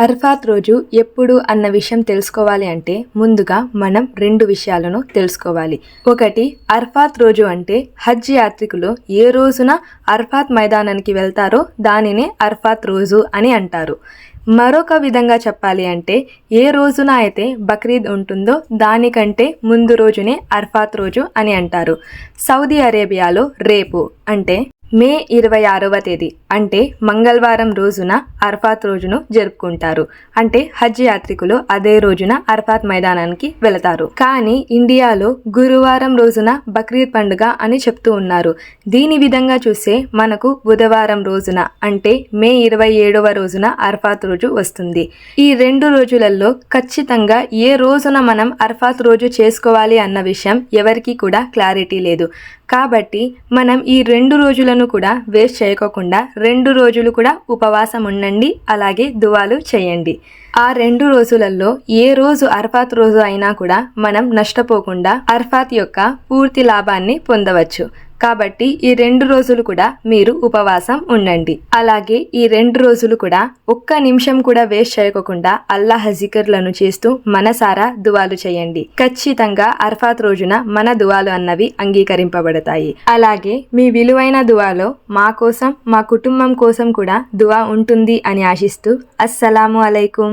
అర్ఫాత్ రోజు ఎప్పుడు అన్న విషయం తెలుసుకోవాలి అంటే ముందుగా మనం 2 విషయాలను తెలుసుకోవాలి. ఒకటి, అర్ఫాత్ రోజు అంటే హజ్ యాత్రికులు ఏ రోజున అర్ఫాత్ మైదానానికి వెళ్తారో దానినే అర్ఫాత్ రోజు అని అంటారు. మరొక విధంగా చెప్పాలి అంటే ఏ రోజున అయితే బక్రీద్ ఉంటుందో దానికంటే ముందు రోజునే అర్ఫాత్ రోజు అని అంటారు. సౌదీ అరేబియాలో రేపు అంటే మే 26వ తేదీ అంటే మంగళవారం రోజున అర్ఫాత్ రోజును జరుపుకుంటారు. అంటే హజ్ యాత్రికులు అదే రోజున అర్ఫాత్ మైదానానికి వెళతారు. కానీ ఇండియాలో గురువారం రోజున బక్రీద్ పండుగ అని చెప్తూ ఉన్నారు. దీని విధంగా చూస్తే మనకు బుధవారం రోజున అంటే మే 27వ రోజున అర్ఫాత్ రోజు వస్తుంది. ఈ 2 రోజులలో ఖచ్చితంగా ఏ రోజున మనం అర్ఫాత్ రోజు చేసుకోవాలి అన్న విషయం ఎవరికీ కూడా క్లారిటీ లేదు. కాబట్టి మనం ఈ 2 రోజులను కూడా వేస్ట్ చేయకోకుండా 2 రోజులు కూడా ఉపవాసం ఉండండి, అలాగే దువాలు చేయండి. ఆ 2 రోజులలో ఏ రోజు అర్ఫాత్ రోజు అయినా కూడా మనం నష్టపోకుండా అర్ఫాత్ యొక్క పూర్తి లాభాన్ని పొందవచ్చు. కాబట్టి ఈ 2 రోజులు కూడా మీరు ఉపవాసం ఉండండి. అలాగే ఈ 2 రోజులు కూడా ఒక్క నిమిషం కూడా వేస్ట్ చేయకుండా అల్లాహ్ జికర్లను చేస్తూ మనసారా దువాలు చేయండి. ఖచ్చితంగా అర్ఫాత్ రోజున మన దువాలు అన్నవి అంగీకరింపబడతాయి. అలాగే మీ విలువైన దువాలో మా కోసం, మా కుటుంబం కోసం కూడా దువా ఉంటుంది అని ఆశిస్తూ అస్సలాము అలైకుం.